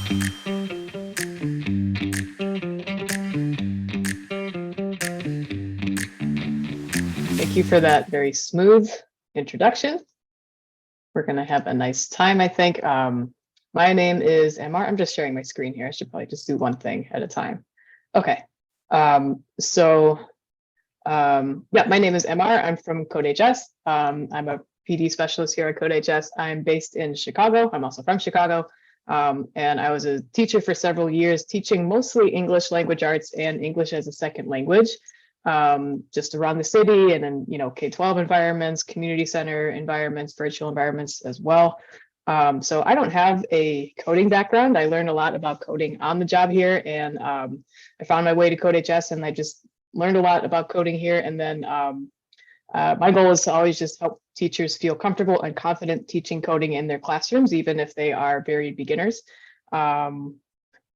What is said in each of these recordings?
Thank you for that very smooth introduction. We're going to have a nice time, I think. My name is Amar. I'm just sharing my screen here. I should probably just do one thing at a time. Okay. Yeah, my name is Amar. I'm from CodeHS. I'm a PD specialist here at CodeHS. I'm based in Chicago. I'm also from Chicago. And I was a teacher for several years, teaching mostly English language arts and English as a second language, just around the city and in, K-12 environments, community center environments, virtual environments as well. So I don't have a coding background. I learned a lot about coding on the job here, and I found my way to CodeHS, and I just learned a lot about coding here. And then my goal is to always just help teachers feel comfortable and confident teaching coding in their classrooms, even if they are very beginners.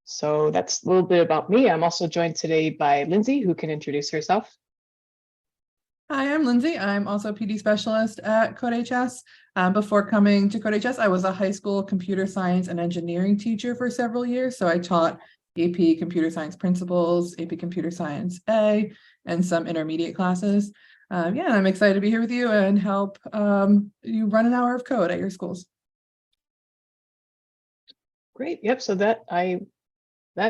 So that's a little bit about me. I'm also joined today by Lindsay, who can introduce herself. Hi, I'm Lindsay. I'm also a PD specialist at CodeHS. Before coming to CodeHS, I was a high school computer science and engineering teacher for several years. So I taught AP Computer Science Principles, AP Computer Science A, and some intermediate classes. Yeah, I'm excited to be here with you and help you run an hour of code at your schools. Great. Yep. So that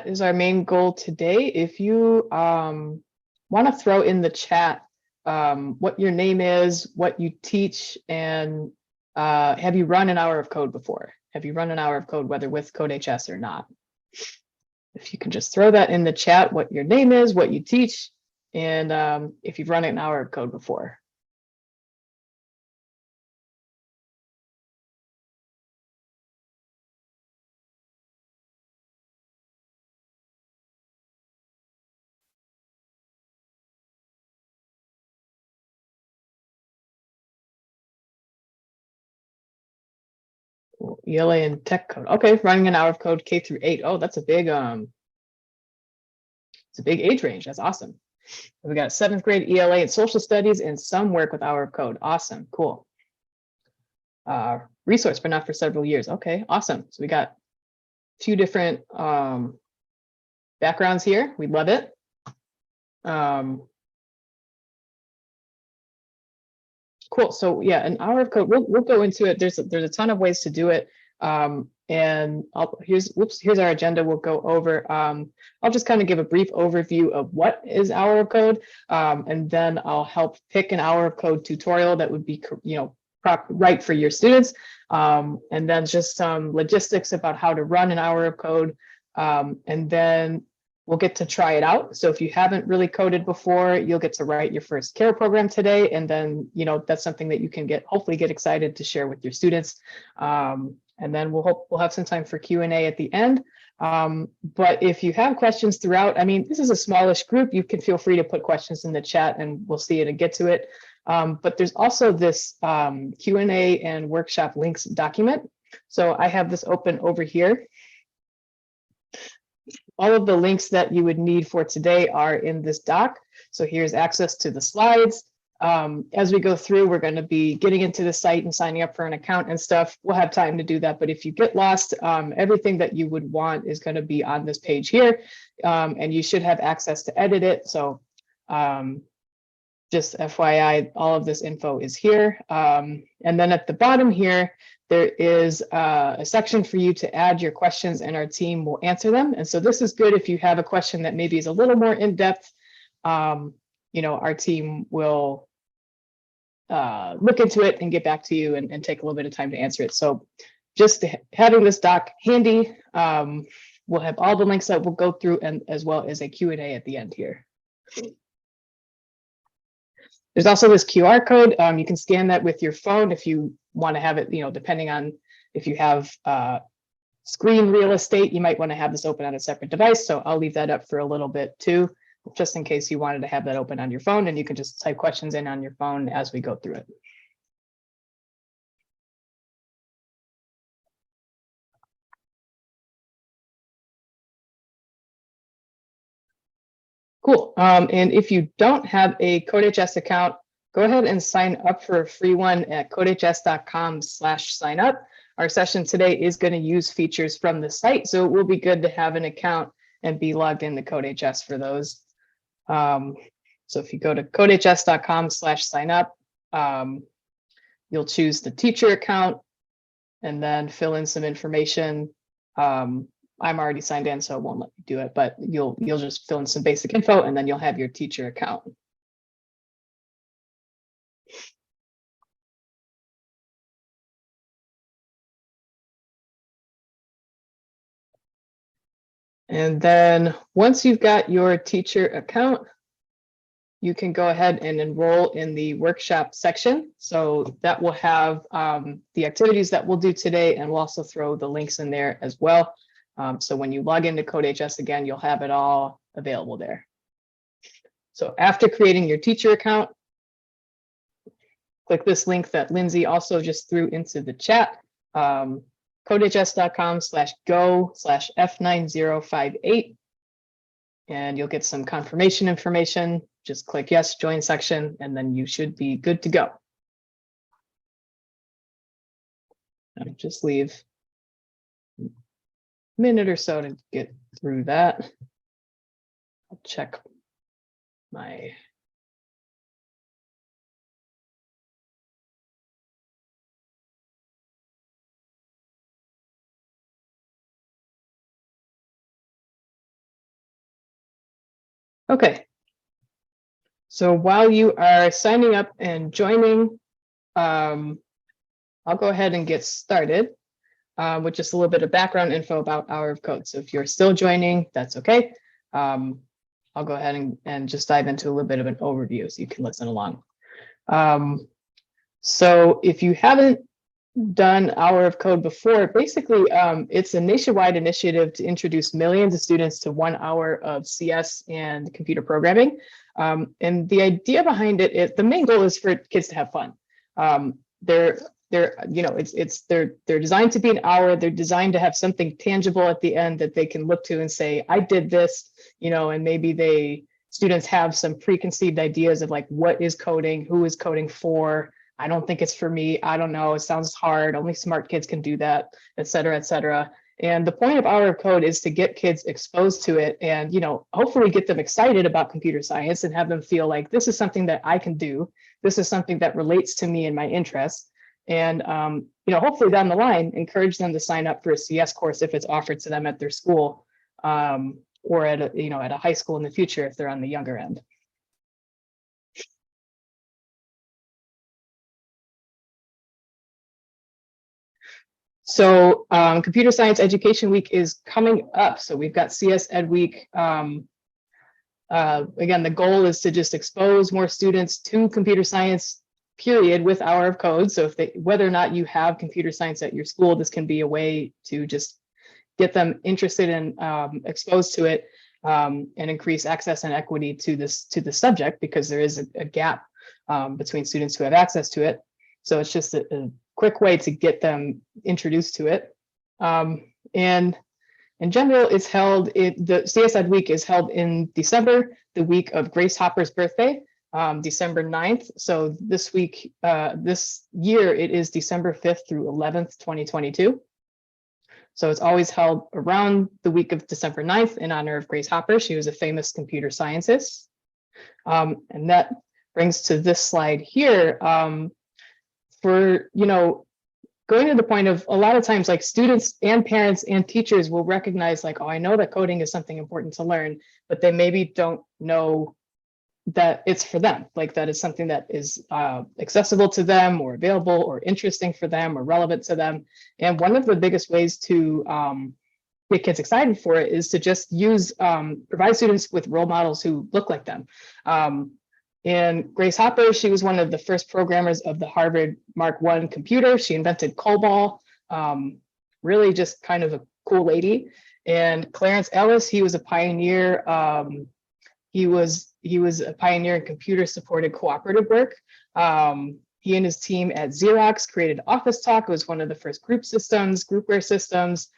is our main goal today. If you want to throw in the chat what your name is, what you teach, and have you run an hour of code before? Have you run an hour of code, whether with CodeHS or not? If you can just throw that in the chat, what your name is, what you teach, and if you've run an hour of code before. ELA and tech code. Okay, running an hour of code K through 8. Oh, that's a big it's a big age range. That's awesome. We got 7th grade ELA and social studies and some work with hour of code. Awesome, cool. Resource, but not for several years. Okay, awesome. So we got a few different backgrounds here. We love it. Cool. So yeah, an hour of code. We'll go into it. There's a ton of ways to do it. And here's our agenda. We'll go over. I'll just kind of give a brief overview of what is hour of code, and then I'll help pick an hour of code tutorial that would be right for your students, and then just some logistics about how to run an hour of code, and then we'll get to try it out. So if you haven't really coded before, you'll get to write your first care program today. And then, that's something that you can hopefully get excited to share with your students. And then we'll have some time for Q&A at the end. But if you have questions throughout, this is a smallish group. You can feel free to put questions in the chat and we'll see it and get to it. But there's also this Q&A and workshop links document. So I have this open over here. All of the links that you would need for today are in this doc. So here's access to the slides. As we go through, we're going to be getting into the site and signing up for an account and stuff. We'll have time to do that. But if you get lost, everything that you would want is going to be on this page here. And you should have access to edit it. So just FYI, all of this info is here. And then at the bottom here, there is a section for you to add your questions and our team will answer them. And so this is good if you have a question that maybe is a little more in depth. Our team will look into it and get back to you and take a little bit of time to answer it. So just having this doc handy, we'll have all the links that we'll go through, and as well as a Q&A at the end here. There's also this QR code. You can scan that with your phone if you want to have it, depending on if you have screen real estate, you might want to have this open on a separate device. So I'll leave that up for a little bit too, just in case you wanted to have that open on your phone, and you can just type questions in on your phone as we go through it. Cool. And if you don't have a CodeHS account, go ahead and sign up for a free one at codehs.com/signup. our session today is going to use features from the site, so it will be good to have an account and be logged into CodeHS for those. So if you go to codehs.com/sign up, you'll choose the teacher account and then fill in some information. I'm already signed in, so it won't let me do it, but you'll just fill in some basic info and then you'll have your teacher account. And then once you've got your teacher account, you can go ahead and enroll in the workshop section. So that will have the activities that we'll do today, and we'll also throw the links in there as well. So when you log into CodeHS again, you'll have it all available there. So after creating your teacher account, click this link that Lindsay also just threw into the chat, codehs.com/go/F9058. And you'll get some confirmation information. Just click yes, join section, and then you should be good to go. I'll just leave a minute or so to get through that. I'll check my okay. So while you are signing up and joining, I'll go ahead and get started with just a little bit of background info about Hour of Code. So if you're still joining, that's okay. I'll go ahead and just dive into a little bit of an overview so you can listen along. So if you haven't done Hour of Code before, basically it's a nationwide initiative to introduce millions of students to 1 hour of CS and computer programming. And the idea behind it is the main goal is for kids to have fun. They're designed to be an hour. They're designed to have something tangible at the end that they can look to and say, I did this, and maybe students have some preconceived ideas of like, what is coding? Who is coding for? I don't think it's for me. I don't know. It sounds hard. Only smart kids can do that, et cetera, et cetera. And the point of Hour of Code is to get kids exposed to it and, hopefully get them excited about computer science and have them feel like this is something that I can do. This is something that relates to me and my interests. And, hopefully down the line, encourage them to sign up for a CS course if it's offered to them at their school or at a high school in the future if they're on the younger end. So Computer Science Education Week is coming up. So we've got CS Ed Week. Again, the goal is to just expose more students to computer science, period, with Hour of Code. So whether or not you have computer science at your school, this can be a way to just get them interested and exposed to it and increase access and equity to the subject, because there is a gap between students who have access to it. So it's just a quick way to get them introduced to it. And in general, it's held, the CS Ed Week is held in December, the week of Grace Hopper's birthday, December 9th. So this week, this year, it is December 5th through 11th, 2022. So it's always held around the week of December 9th in honor of Grace Hopper. She was a famous computer scientist. And that brings to this slide here. For, going to the point of a lot of times, like students and parents and teachers will recognize like, oh, I know that coding is something important to learn, but they maybe don't know that it's for them, like that is something that is accessible to them or available or interesting for them or relevant to them. And one of the biggest ways to get kids excited for it is to just provide students with role models who look like them. And Grace Hopper, she was one of the first programmers of the Harvard Mark I computer. She invented COBOL, really just kind of a cool lady. And Clarence Ellis, he was a pioneer. He was a pioneer in computer-supported cooperative work. He and his team at Xerox created Office Talk. It was one of the first groupware systems.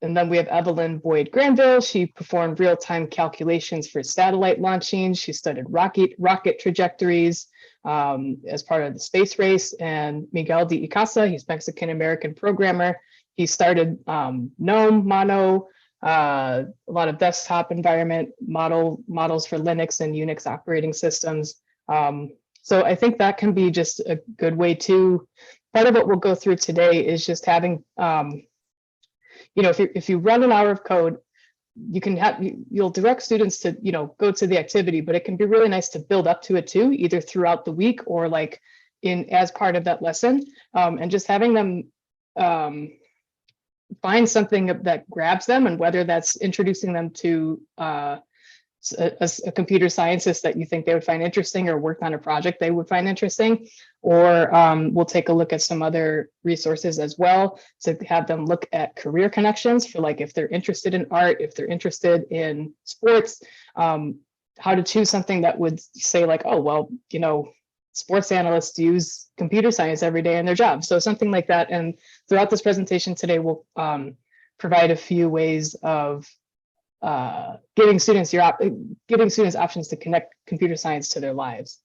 And then we have Evelyn Boyd Granville. She performed real-time calculations for satellite launching. She studied rocket trajectories. as part of the space race. And Miguel de Icaza, he's Mexican-American programmer. He started GNOME, Mono, a lot of desktop environment models for Linux and Unix operating systems. So I think that can be just a good way to, part of what we'll go through today is just having, if you run an hour of code, you can have, you'll direct students to, go to the activity, but it can be really nice to build up to it too, either throughout the week or like as part of that lesson, and just having them find something that grabs them, and whether that's introducing them to a computer scientist that you think they would find interesting, or work on a project they would find interesting, or we'll take a look at some other resources as well to have them look at career connections for, like, if they're interested in art, if they're interested in sports, how to choose something that would say like, oh, well, sports analysts use computer science every day in their job. So something like that. And throughout this presentation today, we'll provide a few ways of giving students options to connect computer science to their lives.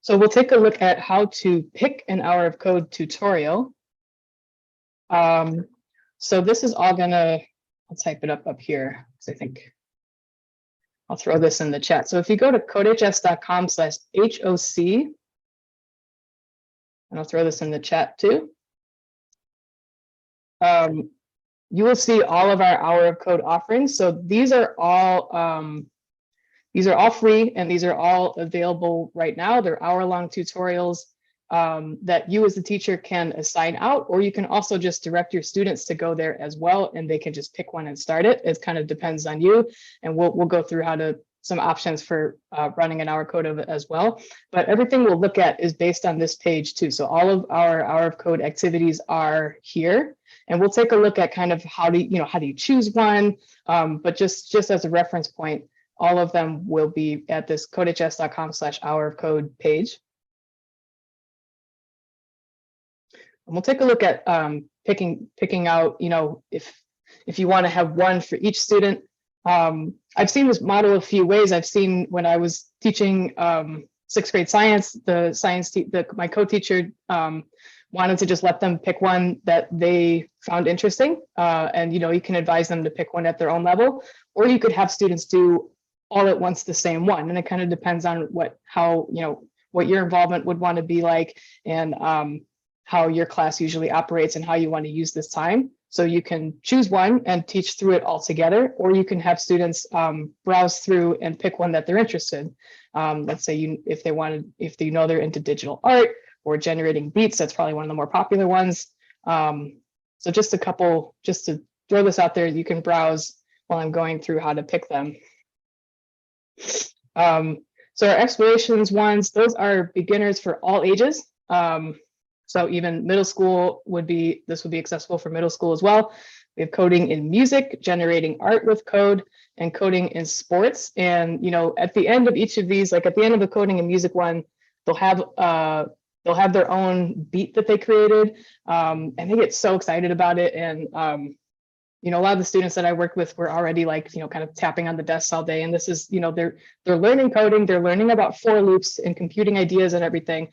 So we'll take a look at how to pick an hour of code tutorial. So this is all gonna, I'll type it up here, because I think I'll throw this in the chat. So if you go to codehs.com/HOC, and I'll throw this in the chat too, you will see all of our hour of code offerings. So these are all free, and these are all available right now. They're hour-long tutorials that you as the teacher can assign out, or you can also just direct your students to go there as well, and they can just pick one and start it. It kind of depends on you, and we'll go through some options for running an hour code of it as well. But everything we'll look at is based on this page too. So all of our hour of code activities are here, and we'll take a look at kind of how do you choose one. But just as a reference point, all of them will be at this codehs.com/hour of code page. And we'll take a look at picking out, if you want to have one for each student. I've seen this model a few ways. I've seen when I was teaching 6th grade science, my co-teacher wanted to just let them pick one that they found interesting. And, you can advise them to pick one at their own level, or you could have students do all at once the same one. And it kind of depends on what your involvement would want to be like, and how your class usually operates and how you want to use this time. So you can choose one and teach through it all together, or you can have students browse through and pick one that they're interested. Let's say if they know they're into digital art or generating beats, that's probably one of the more popular ones. So just to throw this out there, you can browse while I'm going through how to pick them. So our explorations ones, those are beginners for all ages. So even middle school this would be accessible for middle school as well. We have coding in music, generating art with code, and coding in sports. And at the end of each of these, like at the end of the coding and music one, they'll have their own beat that they created, and they get so excited about it. And a lot of the students that I worked with were already like, kind of tapping on the desks all day. And this is, they're learning coding, they're learning about for loops and computing ideas and everything.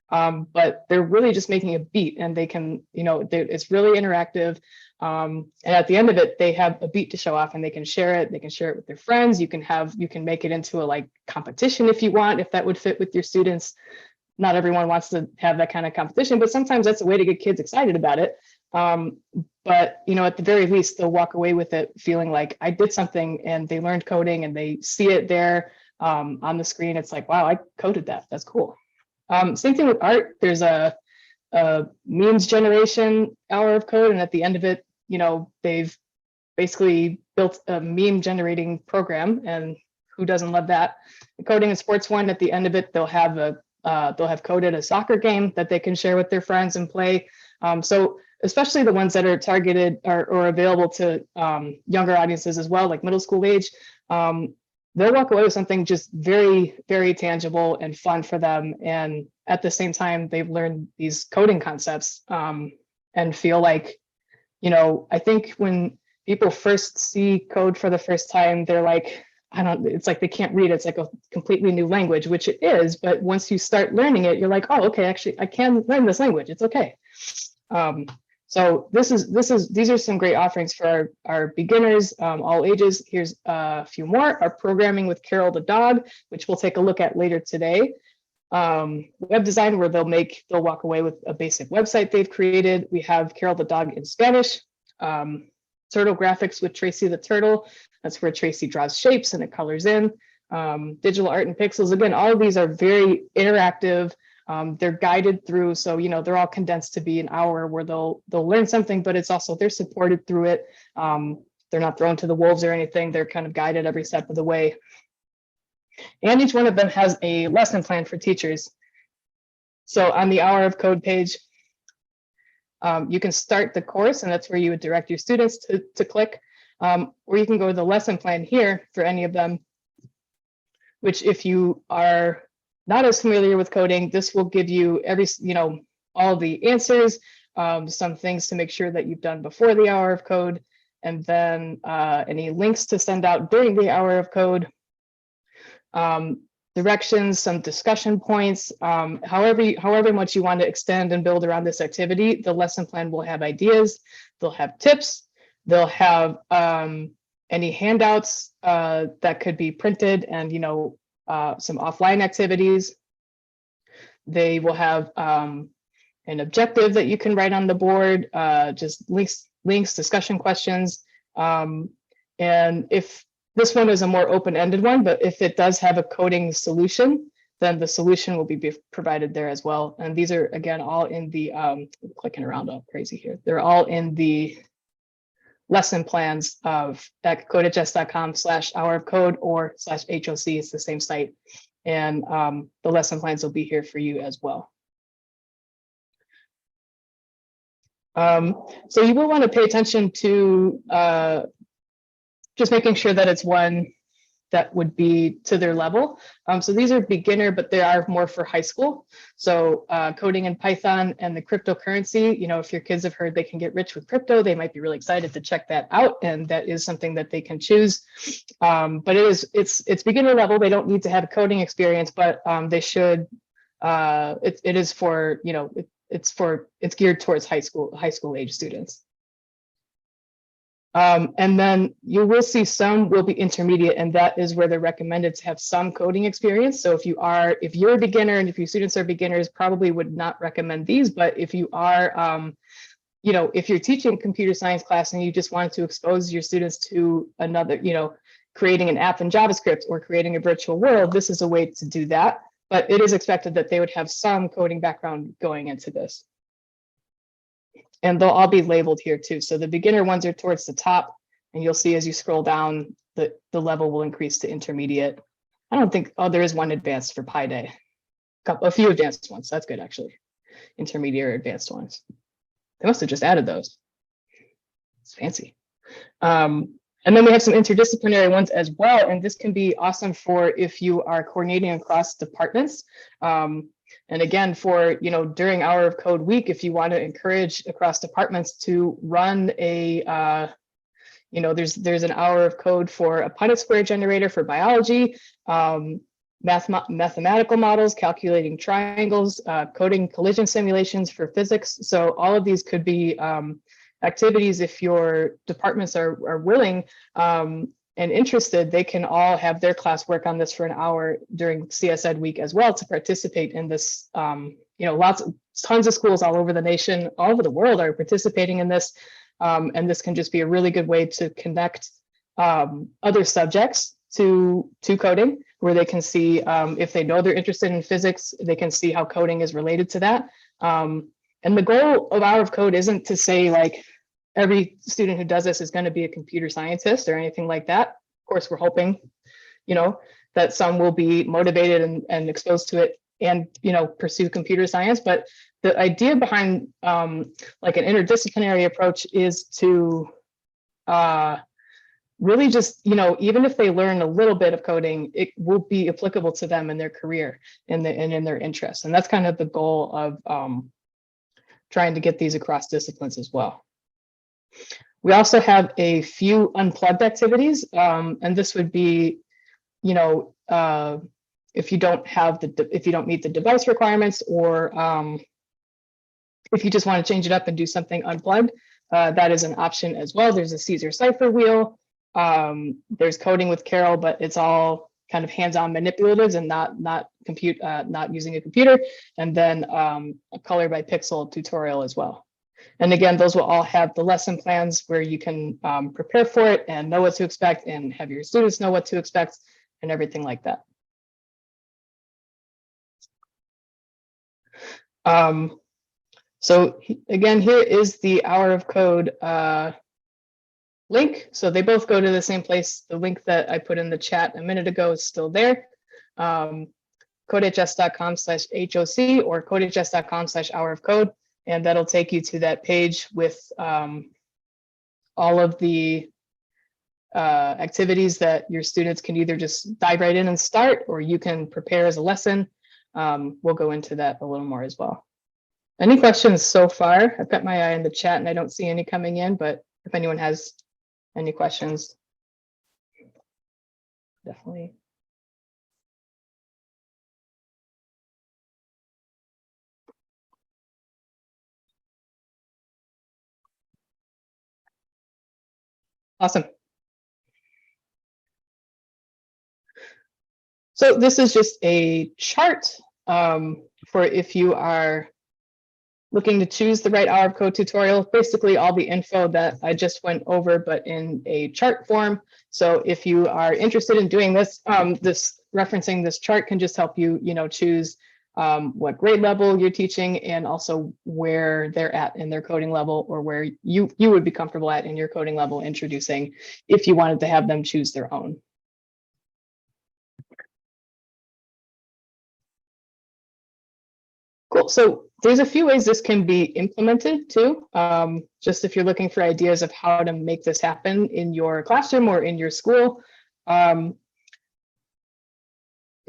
But they're really just making a beat, and they can, it's really interactive. And at the end of it, they have a beat to show off, and they can share it. They can share it with their friends. You can make it into a competition if you want, if that would fit with your students. Not everyone wants to have that kind of competition, but sometimes that's a way to get kids excited about it. But at the very least, they'll walk away with it feeling like I did something, and they learned coding, and they see it there on the screen. It's like, wow, I coded that. That's cool. Same thing with art. There's a memes generation hour of code, and at the end of it, they've basically built a meme generating program, and who doesn't love that? The coding and sports one, at the end of it, they'll have coded a soccer game that they can share with their friends and play. So especially the ones that are targeted or available to younger audiences as well, like middle school age, they'll walk away with something just very, very tangible and fun for them. And at the same time, they've learned these coding concepts and feel like, I think when people first see code for the first time, they're like, it's like they can't read. It's like a completely new language, which it is. But once you start learning it, you're like, oh, okay, actually, I can learn this language. It's okay. So these are some great offerings for our beginners, all ages. Here's a few more. Our programming with Carol the dog, which we'll take a look at later today. Web design, where they'll walk away with a basic website they've created. We have Carol the dog in Spanish. Turtle graphics with Tracy the turtle. That's where Tracy draws shapes and it colors in. Digital art and pixels. Again, all of these are very interactive. They're guided through, so they're all condensed to be an hour where they'll learn something, but it's also they're supported through it. They're not thrown to the wolves or anything. They're kind of guided every step of the way. And each one of them has a lesson plan for teachers. So on the Hour of Code page, you can start the course, and that's where you would direct your students to click. Or you can go to the lesson plan here for any of them, which if you are not as familiar with coding, this will give you all the answers, some things to make sure that you've done before the Hour of Code, and then any links to send out during the Hour of Code. Directions, some discussion points, however much you want to extend and build around this activity. The lesson plan will have ideas, they'll have tips, they'll have any handouts that could be printed, and some offline activities. They will have an objective that you can write on the board, just links, discussion questions, and if this one is a more open-ended one, but if it does have a coding solution, then the solution will be provided there as well. And these are, again, all in the, clicking around all crazy here. They're all in the lesson plans at codehs.com/hour-of-code or /HOC. It's the same site. And the lesson plans will be here for you as well. So you will want to pay attention to just making sure that it's one that would be to their level. So these are beginner, but they are more for high school. So coding in Python and the cryptocurrency, if your kids have heard they can get rich with crypto, they might be really excited to check that out. And that is something that they can choose. But it's beginner level. They don't need to have a coding experience, but they should, it is for, it's geared towards high school age students. And then you will see some will be intermediate, and that is where they're recommended to have some coding experience. So if you're a beginner and if your students are beginners, probably would not recommend these. But if you are, if you're teaching computer science class and you just wanted to expose your students to another, creating an app in JavaScript or creating a virtual world, this is a way to do that. But it is expected that they would have some coding background going into this. And they'll all be labeled here too. So the beginner ones are towards the top, and you'll see as you scroll down, the level will increase to intermediate. I don't think, there is one advanced for Pi Day. A few advanced ones, that's good actually. Intermediate or advanced ones. They must have just added those. It's fancy. And then we have some interdisciplinary ones as well. And this can be awesome for if you are coordinating across departments. And again, for, during Hour of Code week, if you want to encourage across departments to run a, there's an Hour of Code for a Punnett square generator for biology, mathematical models, calculating triangles, coding collision simulations for physics. So all of these could be activities if your departments are willing and interested, they can all have their class work on this for an hour during CSED week as well to participate in this. Tons of schools all over the nation, all over the world are participating in this. And this can just be a really good way to connect other subjects to coding, where they can see if they know they're interested in physics, they can see how coding is related to that. And the goal of Hour of Code isn't to say like, every student who does this is going to be a computer scientist or anything like that. Of course, we're hoping, that some will be motivated and exposed to it and, pursue computer science. But the idea behind like an interdisciplinary approach is to really just, even if they learn a little bit of coding, it will be applicable to them in their career and in their interests. And that's kind of the goal of trying to get these across disciplines as well. We also have a few unplugged activities, and this would be you know, if you don't have if you don't meet the device requirements, or if you just want to change it up and do something unplugged, that is an option as well. There's a Caesar cipher wheel. There's coding with Carol, but it's all kind of hands-on manipulatives and not using a computer. And then a color by pixel tutorial as well. And again, those will all have the lesson plans where you can prepare for it and know what to expect and have your students know what to expect and everything like that. So again, here is the Hour of Code link. So they both go to the same place. The link that I put in the chat a minute ago is still there. CodeHS.com/HOC or CodeHS.com/Hour of Code. And that'll take you to that page with all of the activities that your students can either just dive right in and start, or you can prepare as a lesson. We'll go into that a little more as well. Any questions so far? I've got my eye on the chat and I don't see any coming in, but if anyone has any questions, definitely. Awesome. So this is just a chart for if you are looking to choose the right Hour of Code tutorial. Basically all the info that I just went over, but in a chart form. So if you are interested in doing this, referencing this chart can just help you, choose what grade level you're teaching and also where they're at in their coding level, or where you would be comfortable at in your coding level introducing, if you wanted to have them choose their own. Cool. So there's a few ways this can be implemented too. Just if you're looking for ideas of how to make this happen in your classroom or in your school.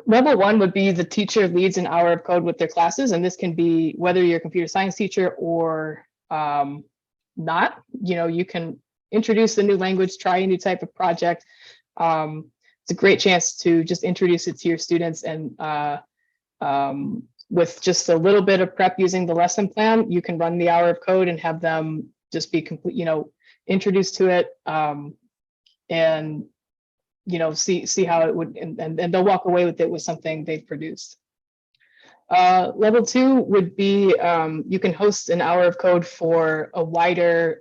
Level one would be the teacher leads an hour of code with their classes. And this can be whether you're a computer science teacher or not. You can introduce a new language, try a new type of project. It's a great chance to just introduce it to your students, and with just a little bit of prep using the lesson plan, you can run the hour of code and have them just be complete, introduced to it, and see how it would, and they'll walk away with it with something they've produced. Level two would be you can host an hour of code for a wider,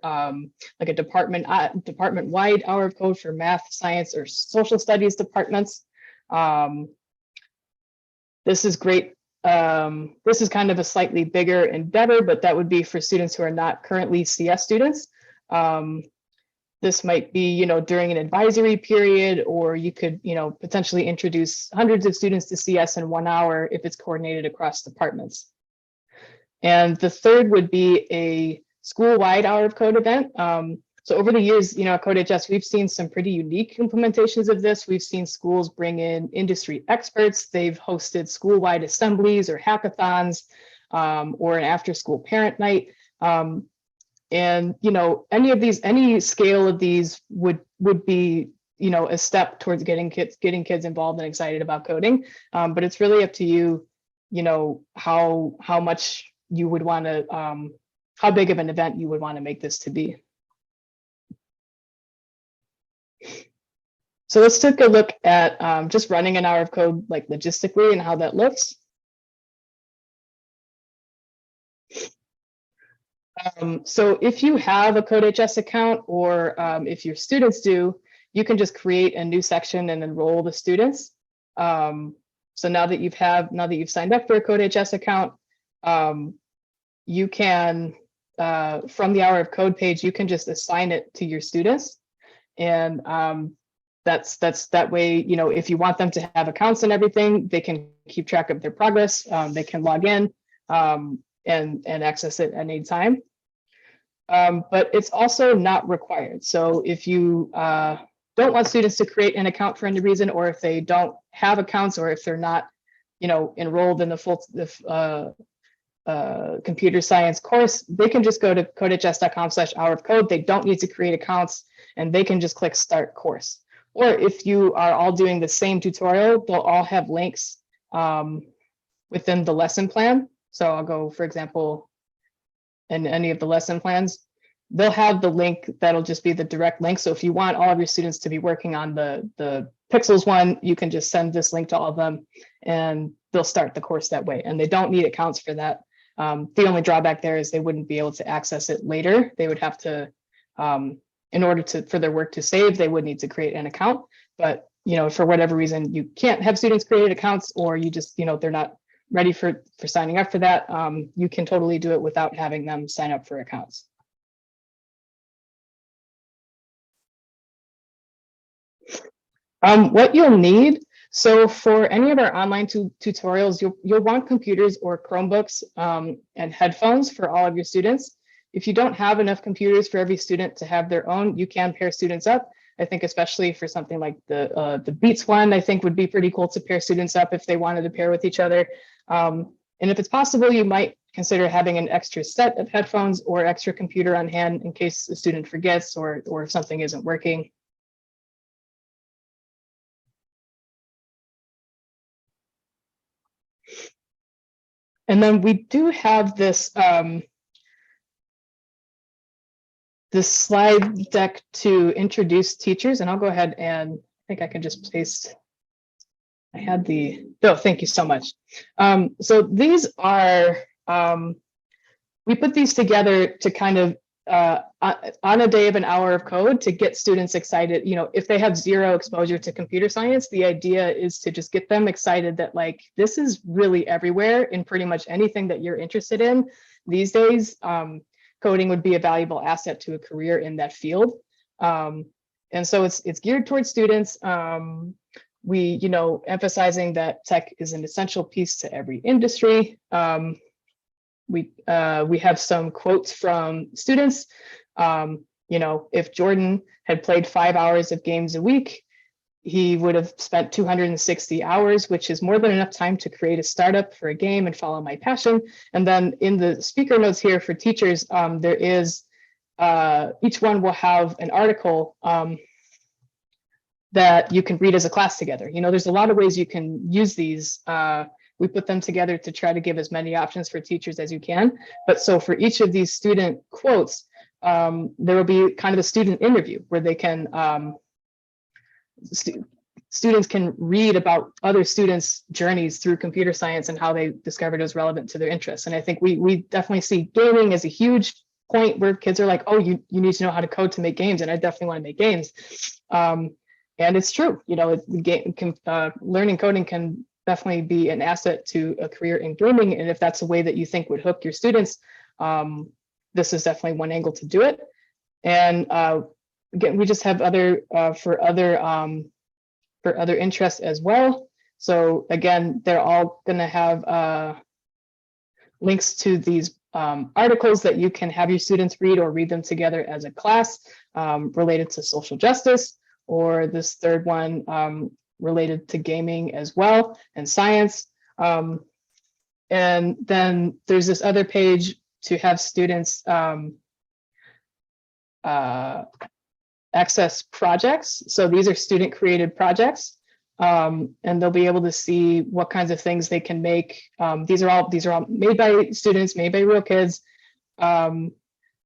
like a department-wide hour of code for math, science, or social studies departments. This is great. This is kind of a slightly bigger endeavor, but that would be for students who are not currently CS students. This might be, during an advisory period, or you could, potentially introduce hundreds of students to CS in 1 hour if it's coordinated across departments. And the third would be a school-wide hour of code event. So over the years, at CodeHS, we've seen some pretty unique implementations of this. We've seen schools bring in industry experts. They've hosted school-wide assemblies or hackathons, or an after-school parent night. And any scale of these would be a step towards getting kids involved and excited about coding. But it's really up to you, how much you would want to, how big of an event you would want to make this to be. So let's take a look at just running an hour of code, like logistically, and how that looks. So if you have a CodeHS account, or if your students do, you can just create a new section and enroll the students. So now that you've signed up for a CodeHS account, you can, from the hour of code page, you can just assign it to your students. And that's that way, if you want them to have accounts and everything, they can keep track of their progress. They can log in and access it at any time. But it's also not required. So if you don't want students to create an account for any reason, or if they don't have accounts, or if they're not, enrolled in the full computer science course, they can just go to codehs.com/hour of code. They don't need to create accounts, and they can just click start course. or if you are all doing the same tutorial, they'll all have links within the lesson plan. So I'll go, for example, in any of the lesson plans, they'll have the link that'll just be the direct link. So if you want all of your students to be working on the Pixels one, you can just send this link to all of them and they'll start the course that way. And they don't need accounts for that. The only drawback there is they wouldn't be able to access it later. They would have to, in order for their work to save, they would need to create an account. But, for whatever reason, you can't have students create accounts, or you just, they're not ready for signing up for that. You can totally do it without having them sign up for accounts. What you'll need, so for any of our online tutorials, you'll want computers or Chromebooks and headphones for all of your students. If you don't have enough computers for every student to have their own, you can pair students up. I think especially for something like the Beats one, I think would be pretty cool to pair students up if they wanted to pair with each other. And if it's possible, you might consider having an extra set of headphones or extra computer on hand in case the student forgets or if something isn't working. And then we do have this this slide deck to introduce teachers, and I'll go ahead and I think I can just paste. I had thank you so much. So these are, we put these together to kind of on a day of an hour of code to get students excited. If they have zero exposure to computer science, the idea is to just get them excited that this is really everywhere in pretty much anything that you're interested in these days. Coding would be a valuable asset to a career in that field. And so it's geared towards students. We, emphasizing that tech is an essential piece to every industry. We have some quotes from students. If Jordan had played 5 hours of games a week, he would have spent 260 hours, which is more than enough time to create a startup for a game and follow my passion. And then in the speaker notes here for teachers, there is, each one will have an article that you can read as a class together. There's a lot of ways you can use these. We put them together to try to give as many options for teachers as you can. But so for each of these student quotes, there will be kind of a student interview where they can, students can read about other students' journeys through computer science and how they discovered it was relevant to their interests. And I think we definitely see gaming as a huge point where kids are like, oh, you need to know how to code to make games. And I definitely want to make games. And it's true, learning coding can definitely be an asset to a career in gaming. And if that's a way that you think would hook your students, this is definitely one angle to do it. And again, we just have for other interests as well. So again, they're all going to have links to these articles that you can have your students read or read them together as a class related to social justice, or this third one related to gaming as well and science. And then there's this other page to have students access projects. So these are student created projects, and they'll be able to see what kinds of things they can make. These are all made by students, made by real kids, and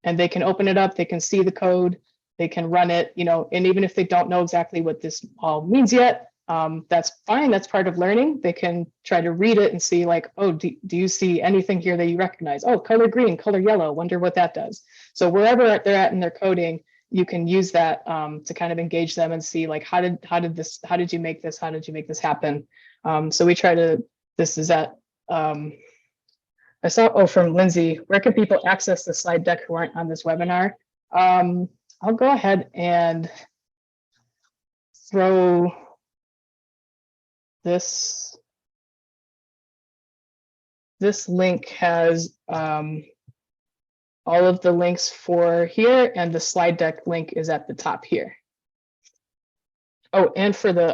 they can open it up. They can see the code. They can run it, and even if they don't know exactly what this all means yet, that's fine. That's part of learning. They can try to read it and see oh, do you see anything here that you recognize? Oh, color green, color yellow, wonder what that does. So wherever they're at in their coding, you can use that to kind of engage them and see how did you make this? How did you make this happen? So we try to, this is at, I saw, from Lindsay, where can people access the slide deck who aren't on this webinar? I'll go ahead and throw this link has all of the links for here, and the slide deck link is at the top here. Oh, and for the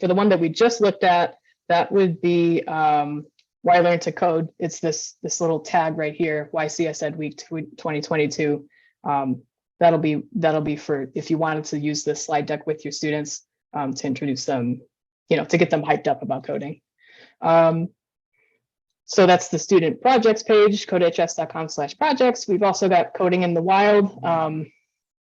one that we just looked at, that would be why learn to code. It's this little tag right here, YCS Ed Week 2022. That'll be for if you wanted to use this slide deck with your students. to introduce them, to get them hyped up about coding. So that's the student projects page, codehs.com/projects. We've also got Coding in the Wild.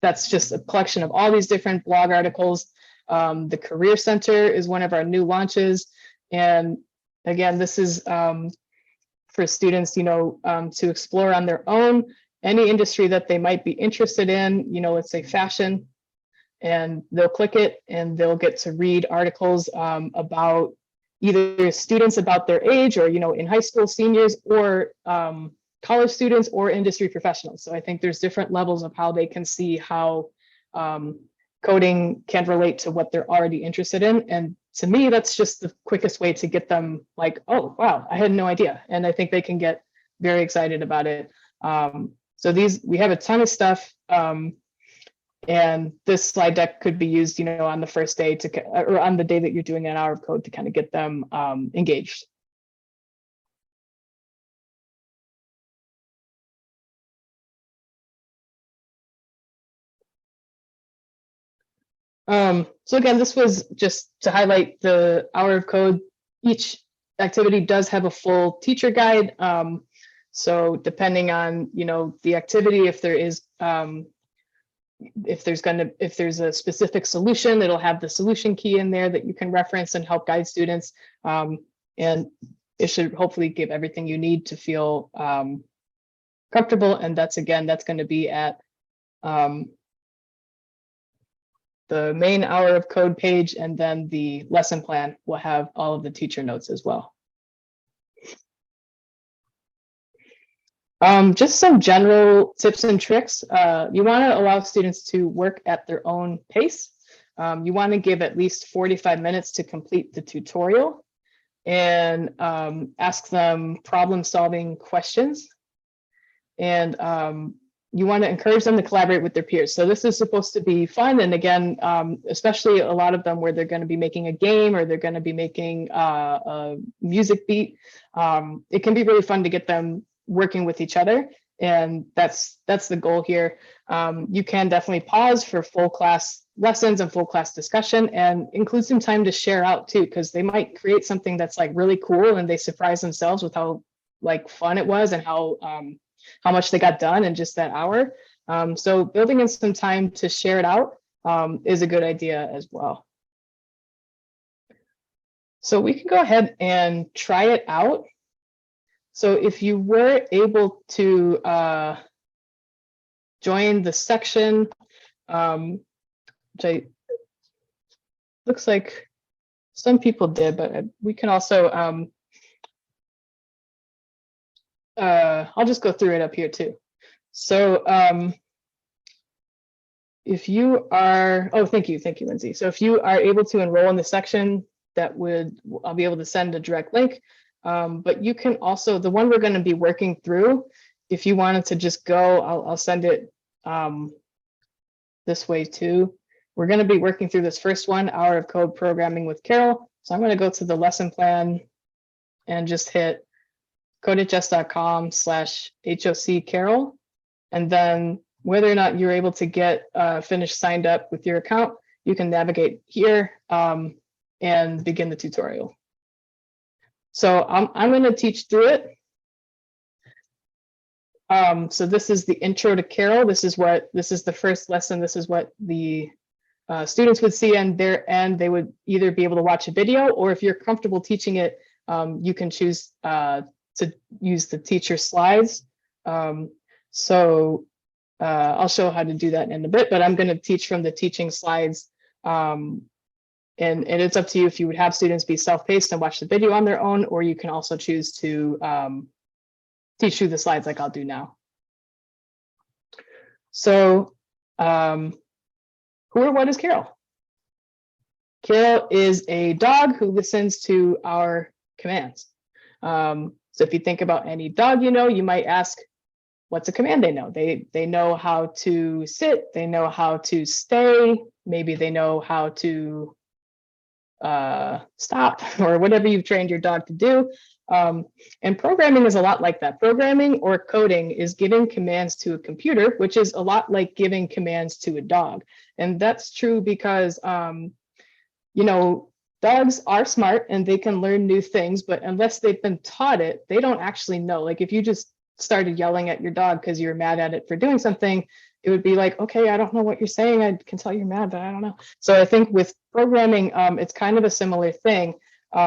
That's just a collection of all these different blog articles. The Career Center is one of our new launches. And again, this is for students, to explore on their own any industry that they might be interested in, let's say fashion, and they'll click it and they'll get to read articles about either students about their age or, in high school seniors, or college students or industry professionals. So I think there's different levels of how they can see how coding can relate to what they're already interested in. And to me, that's just the quickest way to get them like, oh, wow, I had no idea. And I think they can get very excited about it. So we have a ton of stuff. And this slide deck could be used, on the first day or on the day that you're doing an hour of code to kind of get them engaged. So again, this was just to highlight the hour of code. Each activity does have a full teacher guide. So depending on, the activity, if there is, if there's a specific solution, it'll have the solution key in there that you can reference and help guide students. And it should hopefully give everything you need to feel comfortable. And that's going to be at the main hour of code page, and then the lesson plan will have all of the teacher notes as well. Just some general tips and tricks. You want to allow students to work at their own pace. You want to give at least 45 minutes to complete the tutorial, and ask them problem-solving questions. And you want to encourage them to collaborate with their peers. So this is supposed to be fun. And again, especially a lot of them where they're going to be making a game or they're going to be making a music beat. It can be really fun to get them working with each other. And that's the goal here. You can definitely pause for full class lessons and full class discussion, and include some time to share out too, because they might create something that's like really cool and they surprise themselves with how like fun it was and how much they got done in just that hour. So building in some time to share it out is a good idea as well. So we can go ahead and try it out. So if you were able to join the section, which looks like some people did, but we can also, I'll just go through it up here too. So if you are, thank you, Lindsay. So if you are able to enroll in the section, I'll be able to send a direct link. But you can also, the one we're going to be working through, if you wanted to just go, I'll send it this way too. We're going to be working through this first 1 hour of code programming with Carol. So I'm going to go to the lesson plan and just hit codehs.com/HOC Carol. And then whether or not you're able to get finished signed up with your account, you can navigate here and begin the tutorial. So I'm going to teach through it. So this is the intro to Carol. This is the first lesson. This is what the students would see on their end. They would either be able to watch a video, or if you're comfortable teaching it, you can choose to use the teacher slides. So I'll show how to do that in a bit, but I'm going to teach from the teaching slides. And it's up to you if you would have students be self-paced and watch the video on their own, or you can also choose to teach through the slides like I'll do now. So who or what is Carol? Carol is a dog who listens to our commands. So if you think about any dog you might ask, what's a command they know? They know how to sit, they know how to stay, maybe they know how to stop, or whatever you've trained your dog to do. And programming is a lot like that. Programming or coding is giving commands to a computer, which is a lot like giving commands to a dog. And that's true because you know, dogs are smart and they can learn new things, but unless they've been taught it, they don't actually know. Like if you just started yelling at your dog because you're mad at it for doing something, it would be like, okay, I don't know what you're saying. I can tell you're mad, but I don't know. So I think with programming, it's kind of a similar thing. We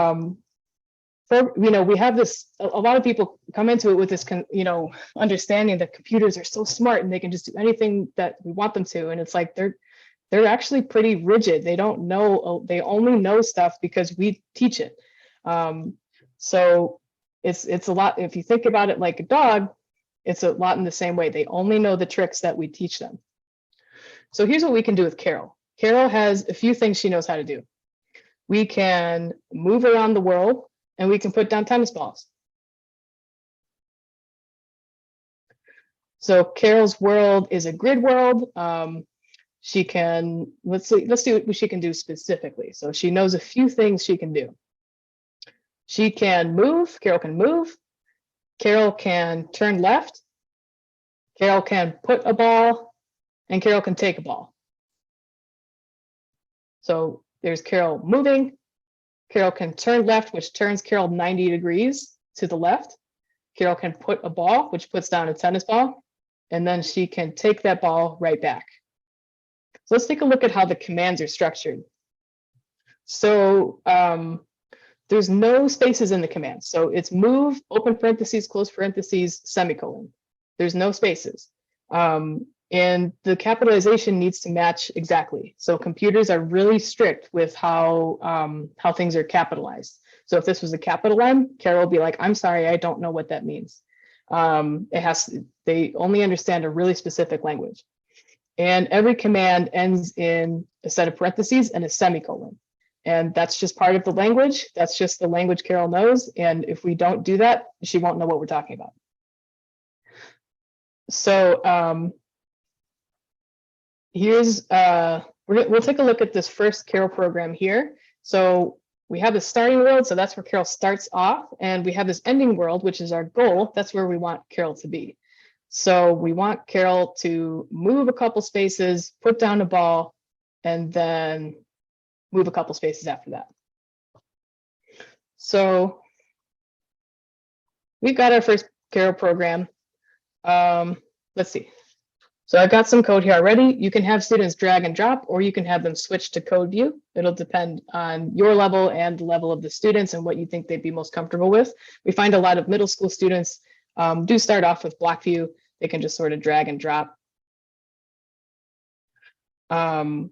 have this, a lot of people come into it with this, understanding that computers are so smart and they can just do anything that we want them to. And it's like, they're actually pretty rigid. They don't know, they only know stuff because we teach it. So it's a lot, if you think about it like a dog, it's a lot in the same way. They only know the tricks that we teach them. So here's what we can do with Carol. Carol has a few things she knows how to do. We can move around the world and we can put down tennis balls. So Carol's world is a grid world. She can, let's see what she can do specifically. So she knows a few things she can do. She can move, Carol can move. Carol can turn left. Carol can put a ball, and Carol can take a ball. So there's Carol moving. Carol can turn left, which turns Carol 90 degrees to the left. Carol can put a ball, which puts down a tennis ball, and then she can take that ball right back. So let's take a look at how the commands are structured. So there's no spaces in the command. So it's move, open parentheses, close parentheses, semicolon. There's no spaces. And the capitalization needs to match exactly. So computers are really strict with how things are capitalized. So if this was a capital M, Carol will be like, I'm sorry, I don't know what that means. They only understand a really specific language. And every command ends in a set of parentheses and a semicolon. And that's just part of the language. That's just the language Carol knows. And if we don't do that, she won't know what we're talking about. So here's, we'll take a look at this first Carol program here. So we have the starting world, so that's where Carol starts off. And we have this ending world, which is our goal. That's where we want Carol to be. So we want Carol to move a couple spaces, put down a ball, and then move a couple spaces after that. So we've got our first Carol program. Let's see. So I've got some code here already. You can have students drag and drop, or you can have them switch to code view. It'll depend on your level and the level of the students and what you think they'd be most comfortable with. We find a lot of middle school students do start off with block view. They can just sort of drag and drop. But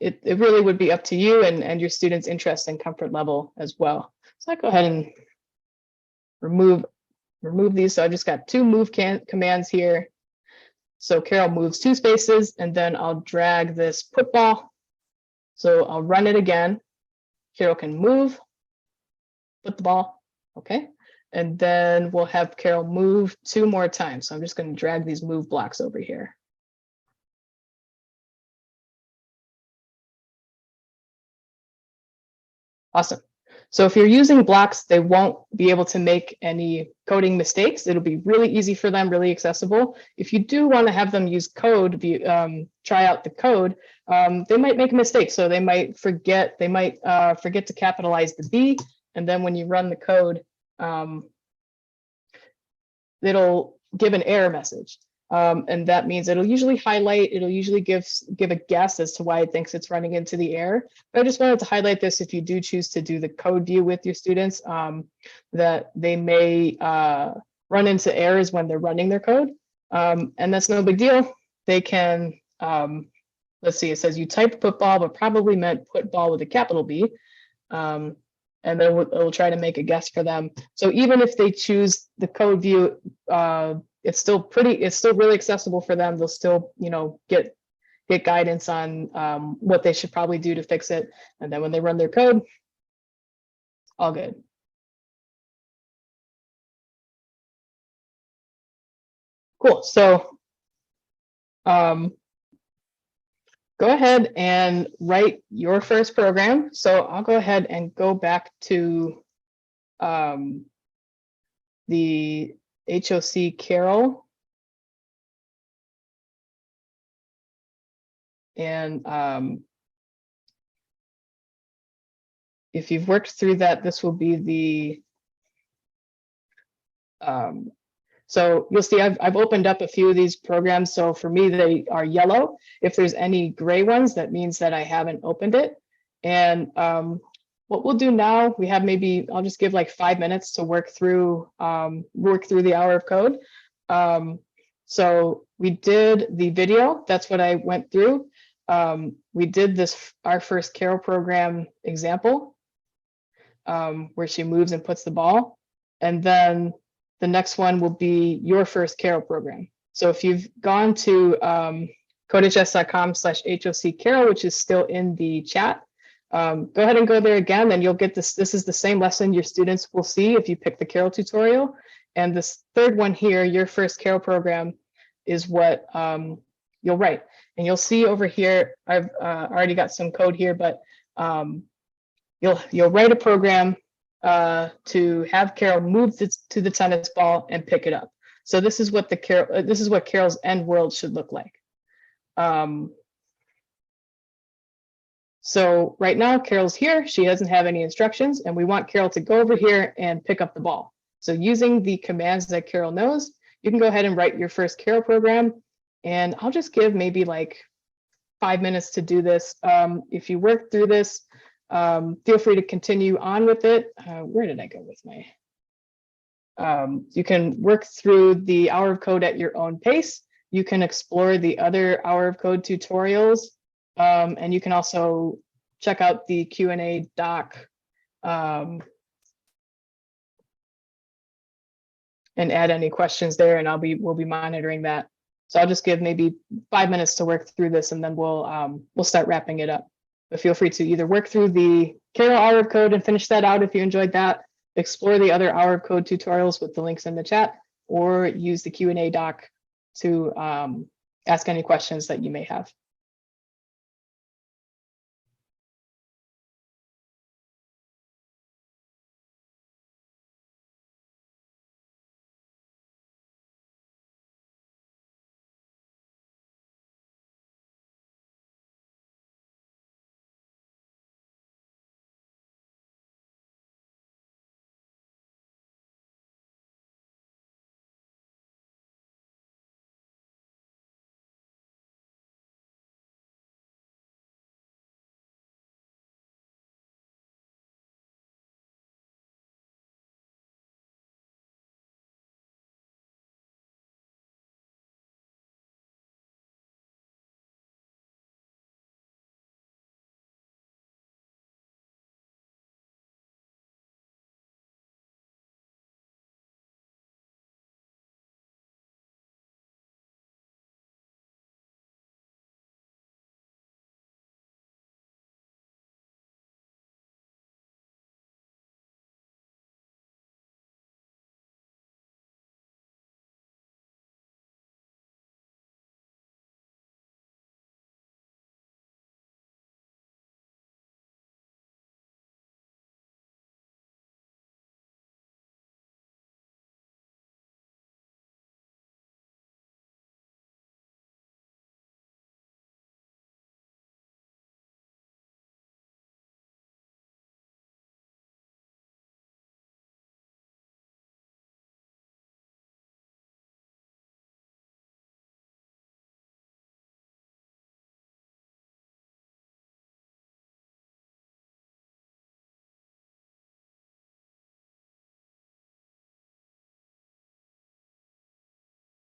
it really would be up to you and your students' interest and comfort level as well. So I go ahead and remove these. So I've just got two move commands here. So Carol moves 2 spaces, and then I'll drag this put ball. So I'll run it again. Carol can move, put the ball, okay? And then we'll have Carol move 2 more times. So I'm just going to drag these move blocks over here. Awesome. So if you're using blocks, they won't be able to make any coding mistakes. It'll be really easy for them, really accessible. If you do want to have them use code, try out the code, they might make a mistake. So they might forget to capitalize the B. And then when you run the code, it'll give an error message. And that means it'll usually highlight, it'll usually give a guess as to why it thinks it's running into the error. But I just wanted to highlight this if you do choose to do the code view with your students, that they may run into errors when they're running their code. And that's no big deal. They can, let's see, it says you typed put ball, but probably meant put ball with a capital B. And then it'll try to make a guess for them. So even if they choose the code view, it's still really accessible for them. They'll still, get guidance on what they should probably do to fix it. And then when they run their code, all good. Cool. So go ahead and write your first program. So I'll go ahead and go back to the HOC Carol. And if you've worked through that, this will be the, so you'll see I've opened up a few of these programs. So for me, they are yellow. If there's any gray ones, that means that I haven't opened it. And what we'll do now, we have maybe, I'll just give like 5 minutes to work through the hour of code. So we did the video. That's what I went through. We did our first Carol program example, where she moves and puts the ball. And then the next one will be your first Carol program. So if you've gone to codehs.com/HOC Carol, which is still in the chat, go ahead and go there again, and you'll get this. This is the same lesson your students will see if you pick the Carol tutorial. And this third one here, your first Carol program, is what you'll write. And you'll see over here, I've already got some code here, but you'll write a program to have Carol move to the tennis ball and pick it up. So this is what Carol's end world should look like. So right now Carol's here, she doesn't have any instructions, and we want Carol to go over here and pick up the ball. So using the commands that Carol knows, you can go ahead and write your first Carol program, and I'll just give maybe like 5 minutes to do this. If you work through this, feel free to continue on with it. Where did I go with my? You can work through the hour of code at your own pace. You can explore the other hour of code tutorials, and you can also check out the Q&A doc and add any questions there, and we'll be monitoring that. So I'll just give maybe 5 minutes to work through this, and then we'll start wrapping it up. But feel free to either work through the Carol hour of code and finish that out if you enjoyed that, explore the other hour of code tutorials with the links in the chat, or use the Q&A doc to ask any questions that you may have.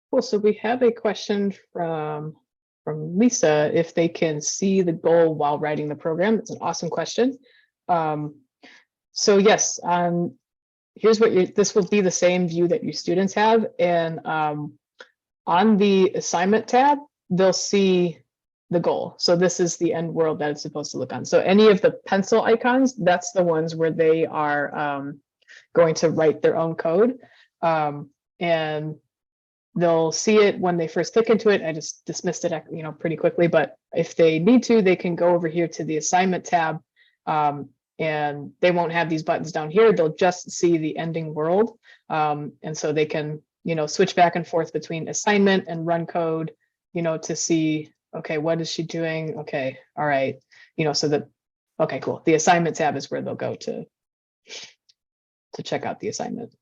Cool. So we have a question from Lisa, if they can see the goal while writing the program. It's an awesome question. So yes, here's what this will be the same view that your students have. And on the assignment tab, they'll see the goal. So this is the end world that it's supposed to look on. So any of the pencil icons, that's the ones where they are going to write their own code. And they'll see it when they first click into it. I just dismissed it, pretty quickly, but if they need to, they can go over here to the assignment tab, and they won't have these buttons down here. They'll just see the ending world. And so they can, switch back and forth between assignment and run code, to see, okay, what is she doing? Okay, all right. So that Okay, cool. The assignment tab is where they'll go to check out the assignment.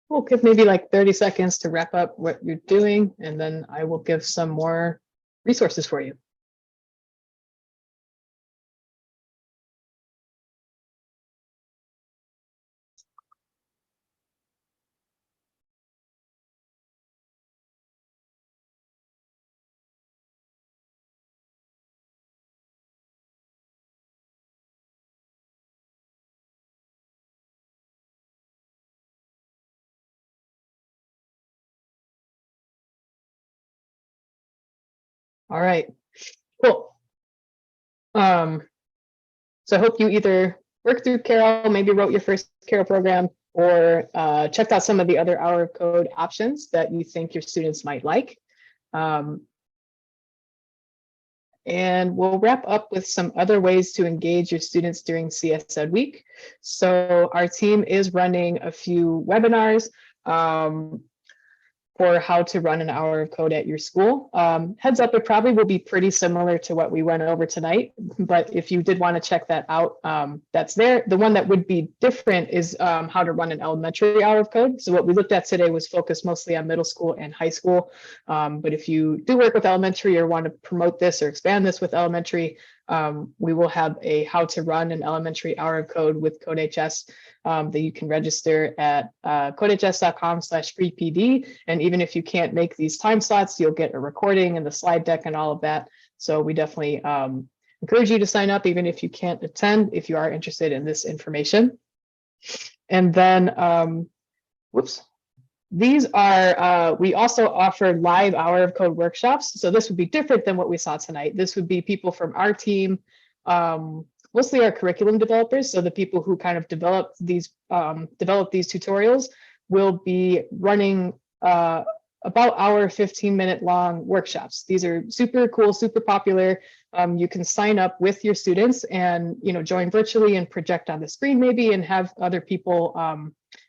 We'll give maybe like 30 seconds to wrap up what you're doing, and then I will give some more resources for you. All right, cool. So I hope you either worked through Carol, maybe wrote your first Carol program, or checked out some of the other Hour of Code options that you think your students might like. And we'll wrap up with some other ways to engage your students during CS Ed Week. So our team is running a few webinars for how to run an hour of code at your school. Heads up, it probably will be pretty similar to what we went over tonight, but if you did want to check that out, that's there. The one that would be different is how to run an elementary hour of code. So what we looked at today was focused mostly on middle school and high school. But if you do work with elementary or want to promote this or expand this with elementary, we will have a how to run an elementary hour of code with CodeHS that you can register at codehs.com/freepd. And even if you can't make these time slots, you'll get a recording and the slide deck and all of that. So we definitely encourage you to sign up, even if you can't attend, if you are interested in this information. And then, whoops. These are, we also offer live hour of code workshops. So this would be different than what we saw tonight. This would be people from our team, mostly our curriculum developers. So the people who kind of develop these tutorials will be running about hour, 15-minute long workshops. These are super cool, super popular. You can sign up with your students and join virtually and project on the screen maybe, and have other people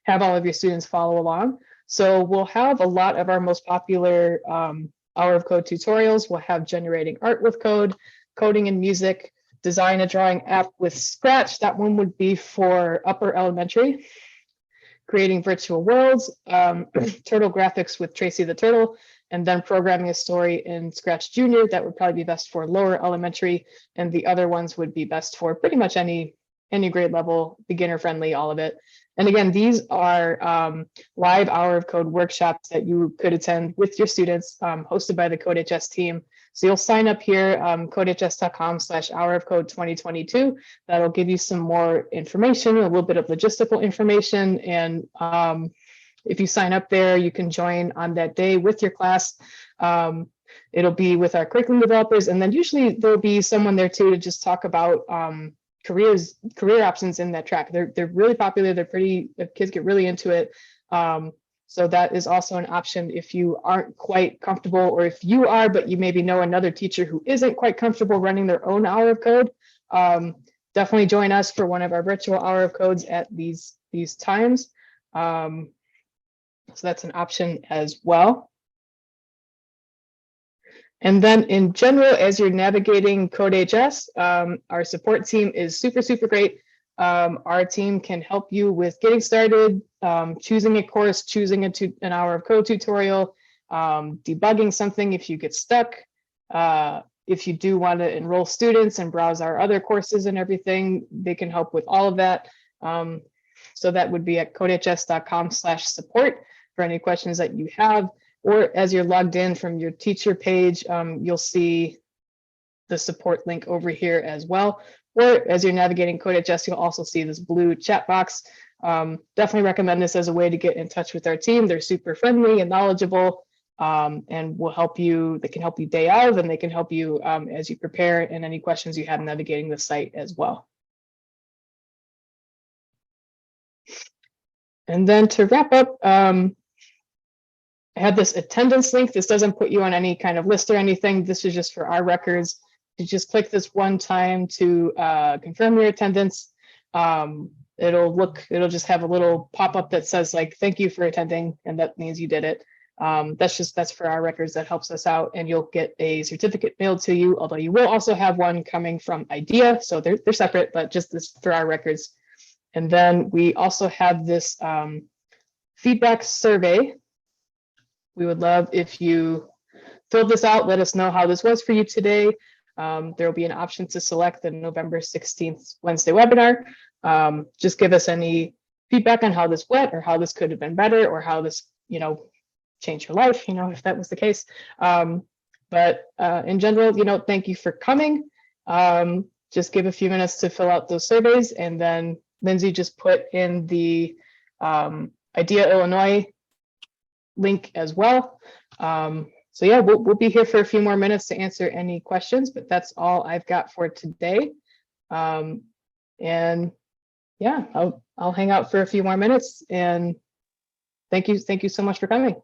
have all of your students follow along. So we'll have a lot of our most popular hour of code tutorials. We'll have generating art with code, coding and music, design a drawing app with Scratch. That one would be for upper elementary. Creating virtual worlds, turtle graphics with Tracy the Turtle, and then programming a story in Scratch Junior. That would probably be best for lower elementary, and the other ones would be best for pretty much any grade level, beginner friendly, all of it. And again, these are live hour of code workshops that you could attend with your students, hosted by the CodeHS team. So you'll sign up here, codehs.com/hour of code 2022. That'll give you some more information, a little bit of logistical information. And if you sign up there, you can join on that day with your class. It'll be with our curriculum developers, and then usually there'll be someone there too to just talk about career options in that track. They're really popular. They're pretty, the kids get really into it. So that is also an option if you aren't quite comfortable, or if you are, but you maybe know another teacher who isn't quite comfortable running their own hour of code. Definitely join us for one of our virtual hour of codes at these times. So that's an option as well. And then in general, as you're navigating CodeHS, our support team is super, super great. Our team can help you with getting started, choosing a course, choosing an hour of code tutorial, debugging something if you get stuck. If you do want to enroll students and browse our other courses and everything, they can help with all of that. So that would be at codehs.com/support for any questions that you have. Or as you're logged in from your teacher page, you'll see the support link over here as well. Or as you're navigating CodeHS, you'll also see this blue chat box. Definitely recommend this as a way to get in touch with our team. They're super friendly and knowledgeable, and will help you. They can help you day of, and they can help you as you prepare, and any questions you have navigating the site as well. And then to wrap up, I have this attendance link. This doesn't put you on any kind of list or anything. This is just for our records. You just click this one time to confirm your attendance. It'll just have a little pop-up that says like, thank you for attending, and that means you did it. That's for our records. That helps us out, and you'll get a certificate mailed to you, although you will also have one coming from IDEA. So they're separate, but just this for our records. And then we also have this feedback survey. We would love if you filled this out. Let us know how this was for you today. There will be an option to select the November 16th Wednesday webinar. Just give us any feedback on how this went, or how this could have been better, or how this, changed your life, if that was the case. But in general, thank you for coming. Just give a few minutes to fill out those surveys, and then Lindsay just put in the IDEA Illinois link as well. So yeah, we'll be here for a few more minutes to answer any questions, but that's all I've got for today. And yeah, I'll hang out for a few more minutes, and thank you so much for coming.